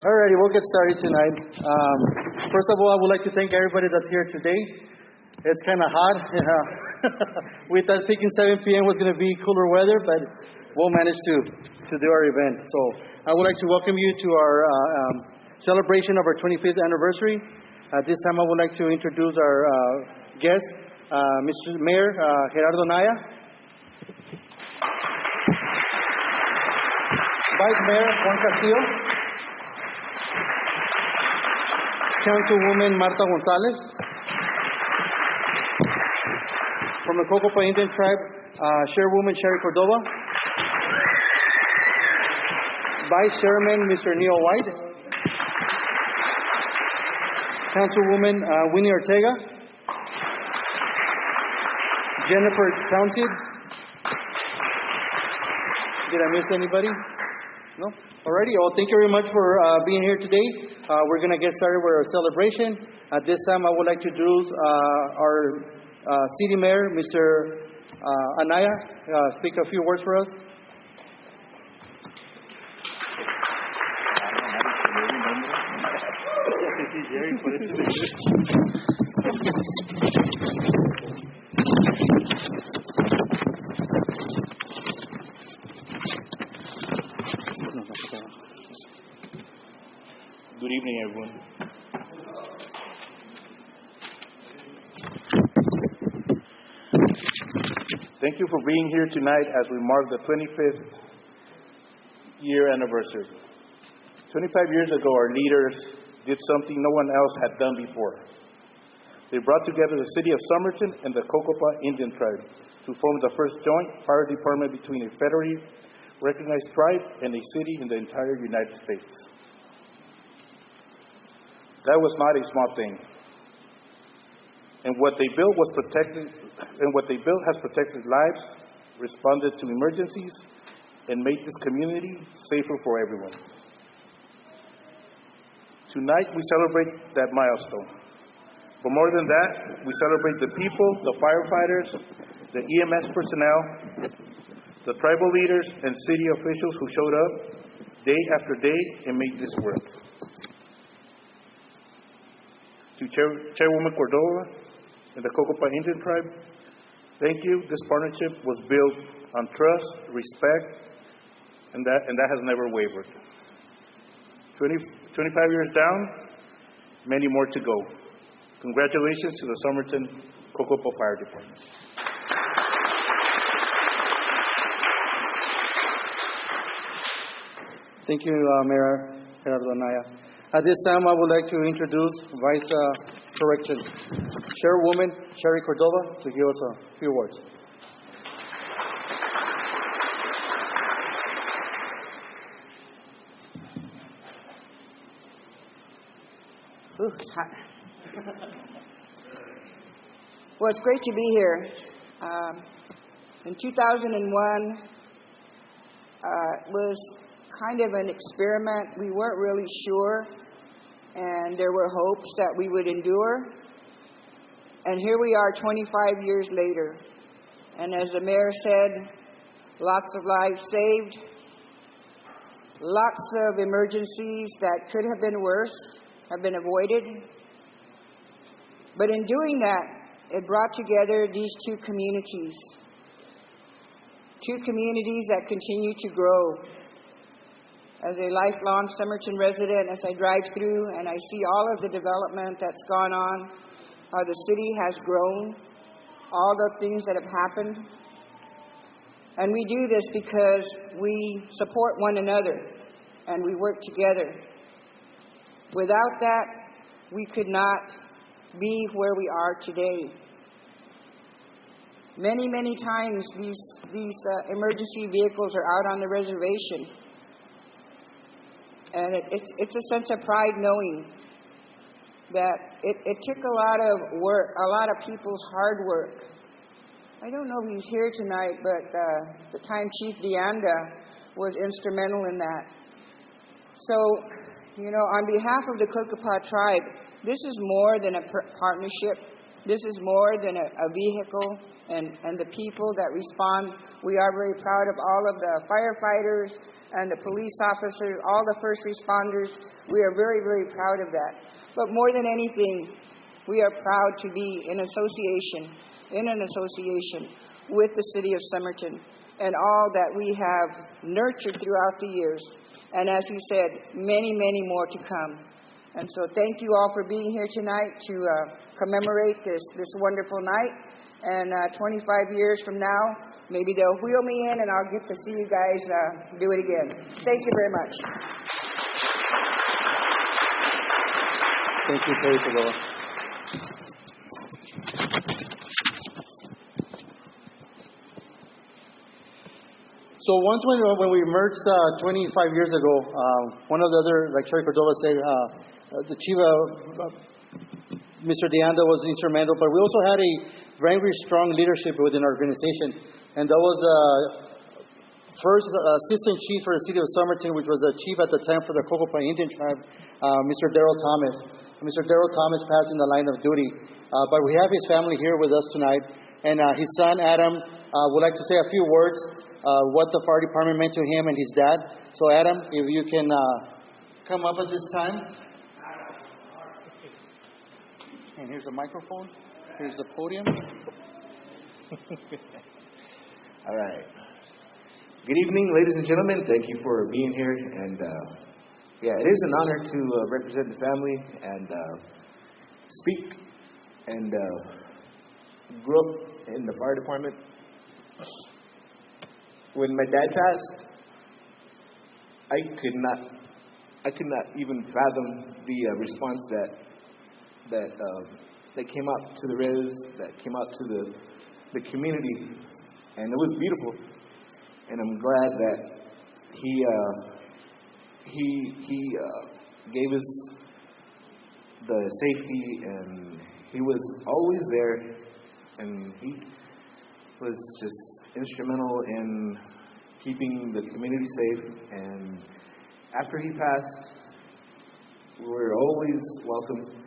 Alrighty, we'll get started tonight. First of all, I would like to thank everybody that's here today. It's kind of hot. We thought picking 7 p.m. was going to be cooler weather, but we'll manage to do our event. So I would like to welcome you to our celebration of our 25th anniversary. At this time, I would like to introduce our guest, Mr. Mayor Gerardo Naya, Vice Mayor Juan Castillo, Councilwoman Marta Gonzalez, from the Cocopah Indian Tribe, Chairwoman Sherry Cordova, Vice Chairman Mr. Neil White, Councilwoman Winnie Ortega, Jennifer Townsend. Did I miss anybody? No? Alrighty. Well, thank you very much for being here today. We're going to get started with our celebration. At this time, I would like to introduce our City Mayor, Mr. Anaya. Speak a few words for us. Good evening, everyone. Thank you for being here tonight as we mark the 25th year anniversary. 25 years ago, our leaders did something no one else had done before. They brought together the City of Somerton and the Cocopah Indian Tribe to form the first joint fire department between a federally recognized tribe and a city in the entire United States. That was not a small thing. And what they built has protected lives, responded to emergencies, and made this community safer for everyone. Tonight we celebrate that milestone. But more than that, we celebrate the people, the firefighters, the EMS personnel, the tribal leaders and city officials who showed up day after day and made this work. To Chairwoman Cordova and the Cocopah Indian Tribe, thank you. This partnership was built on trust, respect, and that has never wavered. 25 years down, many more to go. Congratulations to the Somerton Cocopah Fire Department. Thank you, Mayor Gerardo Naya. At this time, I would like to introduce Chairwoman Sherry Cordova to give us a few words. Ooh, it's hot. Well, it's great to be here. In 2001, it was kind of an experiment. We weren't really sure, and there were hopes that we would endure. And here we are 25 years later. And as the mayor said, lots of lives saved, lots of emergencies that could have been worse have been avoided. But in doing that, it brought together these two communities that continue to grow. As a lifelong Somerton resident, as I drive through and I see all of the development that's gone on, how the city has grown, all the things that have happened. And we do this because we support one another and we work together. Without that, we could not be where we are today. Many, many times these emergency vehicles are out on the reservation. And it's a sense of pride knowing that it took a lot of work, a lot of people's hard work. I don't know if he's here tonight, but the time Chief Deanda was instrumental in that. So, on behalf of the Cocopah tribe, this is more than a partnership. This is more than a vehicle and the people that respond We are very proud of all of the firefighters and the police officers, all the first responders. We are very, very proud of that. But more than anything, we are proud to be in an association with the City of Somerton and all that we have nurtured throughout the years. And as we said, many, many more to come. And so thank you all for being here tonight to commemorate this wonderful night. And 25 years from now, maybe they'll wheel me in and I'll get to see you guys do it again. Thank you very much. Thank you, Terry Figueroa. So once when we merged 25 years ago, one of the other, like Terry Cordova said, the chief, Mr. DeAnda was instrumental, but we also had a very, very strong leadership within our organization. And that was the first assistant chief for the City of Somerton, which was the chief at the time for the Cocopah Indian Tribe, Mr. Darrell Thomas. Mr. Darrell Thomas passed in the line of duty, but we have his family here with us tonight. And his son, Adam, would like to say a few words what the fire department meant to him and his dad. So Adam, if you can come up at this time. And here's a microphone. Here's the podium. All right. Good evening, ladies and gentlemen. Thank you for being here. And yeah, it is an honor to represent the family and speak and grew up in the fire department. When my dad passed, I could not even fathom the response that came out to the res, that came out to the community, and it was beautiful. And I'm glad that he gave us the safety, and he was always there, and he was just instrumental in keeping the community safe. And after he passed, we were always welcome,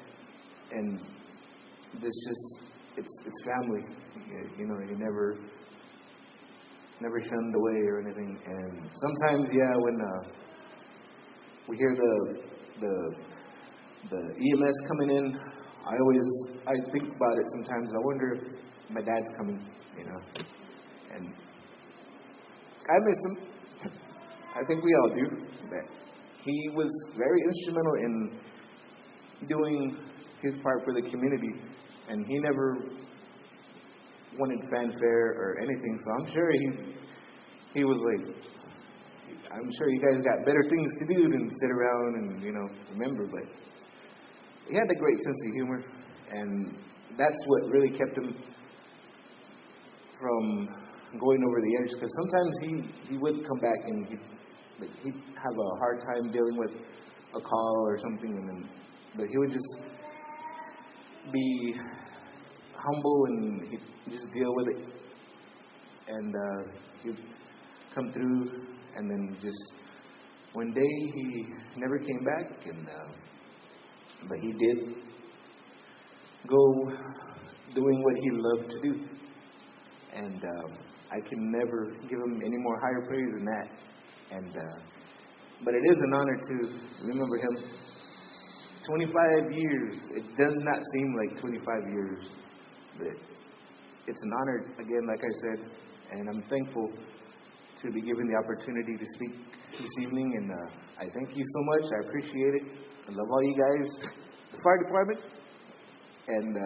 and it's family. You know, he never shunned away or anything. And sometimes, yeah, when we hear the EMS coming in, I think about it sometimes. I wonder if my dad's coming, you know. And I miss him. I think we all do. But he was very instrumental in doing his part for the community, and he never wanted fanfare or anything. So I'm sure he was like, I'm sure you guys got better things to do than sit around and, you know, remember. But he had a great sense of humor, and that's what really kept him from going over the edge. Because sometimes he would come back and he'd have a hard time dealing with a call or something, but he would just be humble and he'd just deal with it. And he'd come through, and then just one day he never came back, but he did go doing what he loved to do. And I can never give him any more higher praise than that. And but it is an honor to remember him. 25 years, it does not seem like 25 years, but it's an honor, again, like I said, and I'm thankful to be given the opportunity to speak this evening. And I thank you so much. I appreciate it. I love all you guys, the fire department, and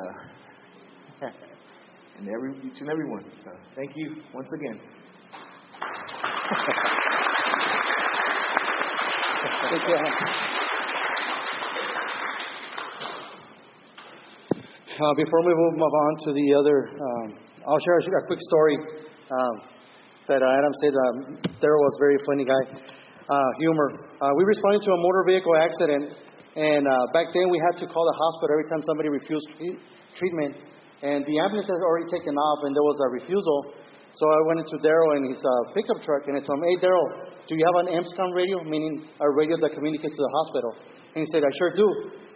each and every one. So thank you once again. Thank you. Before we move on to the other, I'll share a quick story that Adam said. Darrell was a very funny guy. Humor. We responded to a motor vehicle accident, and back then we had to call the hospital every time somebody refused treatment. And the ambulance had already taken off, and there was a refusal. So I went into Darrell and his pickup truck, and I told him, "Hey, Darrell, do you have an EMSCOM radio, meaning a radio that communicates to the hospital?" And he said, "I sure do."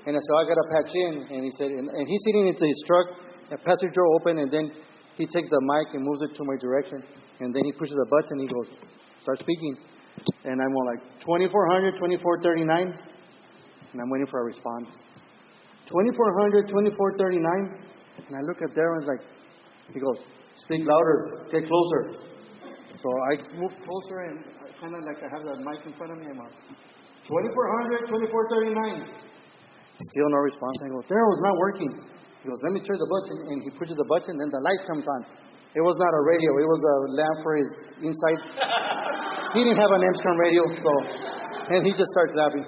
And I said, "I got to patch in." And he said, and he's sitting into his truck, and passenger door open, and then he takes the mic and moves it to my direction. And then he pushes a button and he goes, start speaking. And I'm all like, 2400, 2439. And I'm waiting for a response. 2400, 2439. And I look at Darren and like, he goes, speak louder, get closer. So I move closer and I kind of like I have the mic in front of me. I'm like, 2400, 2439. Still no response. I go, Daryl's not working. He goes, let me turn the button. And he pushes the button and the light comes on. It was not a radio. It was a lamp for his inside. He didn't have an Amsterdam radio. So, and he just started laughing.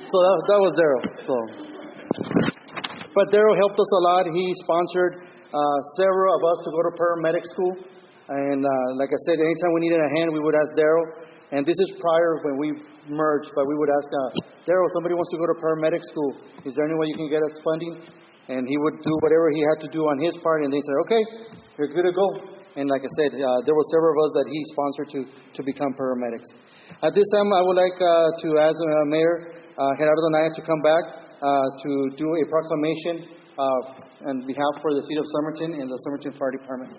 So that was Daryl. So, but Daryl helped us a lot. He sponsored several of us to go to paramedic school. And like I said, anytime we needed a hand, we would ask Daryl. And this is prior when we merged, but we would ask, Daryl, somebody wants to go to paramedic school. Is there any way you can get us funding? And he would do whatever he had to do on his part. And they said, okay, you're good to go. And like I said, there were several of us that he sponsored to become paramedics. At this time, I would like to ask Mayor Gerardo Naya to come back to do a proclamation on behalf for the City of Somerton and the Somerton Fire Department.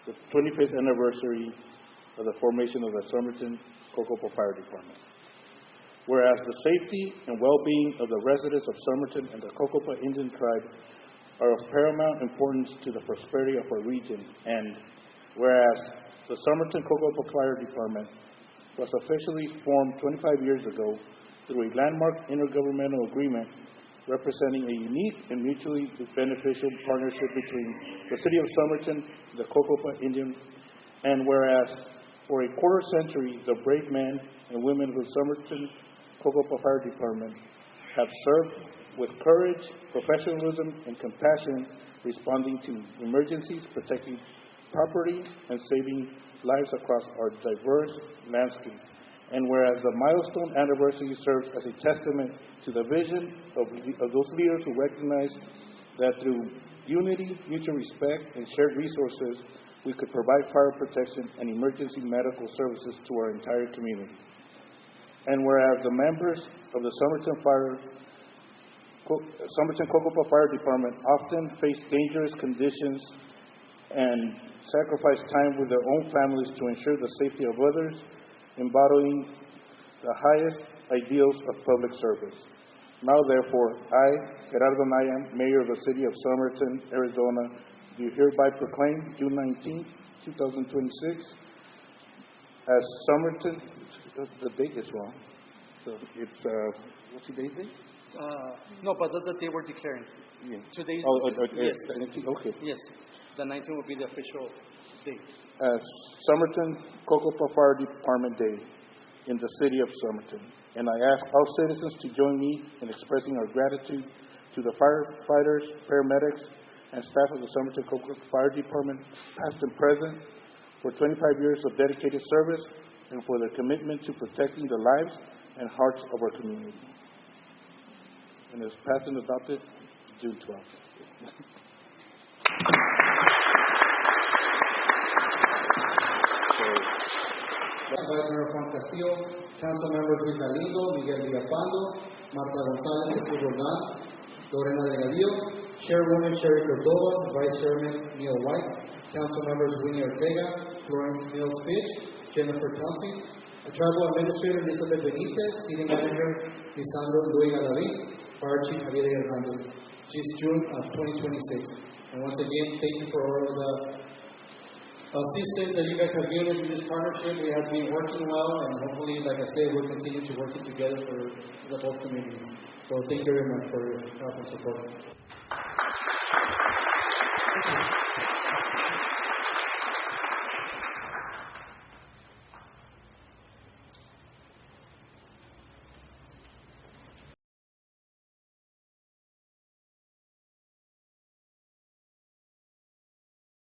The 25th anniversary of the formation of the Somerton Cocopah Fire Department. Whereas the safety and well-being of the residents of Somerton and the Cocopah Indian Tribe are of paramount importance to the prosperity of our region, and whereas the Somerton Cocopah Fire Department was officially formed 25 years ago through a landmark intergovernmental agreement representing a unique and mutually beneficial partnership between the City of Somerton and the Cocopah Indian, and whereas for a quarter century the brave men and women of the Somerton Cocopah Fire Department have served with courage, professionalism, and compassion, responding to emergencies, protecting property, and saving lives across our diverse landscape. And whereas the milestone anniversary serves as a testament to the vision of those leaders who recognize that through unity, mutual respect, and shared resources, we could provide fire protection and emergency medical services to our entire community. And whereas the members of the Somerton Cocopah Fire Department often face dangerous conditions and sacrifice time with their own families to ensure the safety of others, embodying the highest ideals of public service. Now, therefore, I, Gerardo Naya, Mayor of the City of Somerton, Arizona, do hereby proclaim June 19, 2026, as Somerton. The date is wrong. So it's, what's the date? No, but that's the day we're declaring. Yeah. Today's yes. Yes. Okay. Yes. The 19th will be the official date. Somerton Cocopah Fire Department Day in the City of Somerton. And I ask all citizens to join me in expressing our gratitude to the firefighters, paramedics, and staff of the Somerton Cocopah Fire Department, past and present, for 25 years of dedicated service and for their commitment to protecting the lives and hearts of our community. And is passed and adopted June 12th. Vice Mayor Juan Castillo, Council Members Luis Galindo, Miguel Villapando, Marta González, Jesús Roldán, Lorena Delgadillo, Chairwoman Sherry Cordova, Vice Chairman Neil White, Council Members Winnie Ortega, Florence Mills Fitch, Jennifer Townsend, Tribal Administrator Elizabeth Benitez, City Manager Lisandro Luis Galaviz, Fire Chief Javier Hernandez. This June of 2026. And once again, thank you for all of the assistance that you guys have given us in this partnership. We have been working well, and hopefully, like I said, we'll continue to work together for the both communities. So thank you very much for your help and support.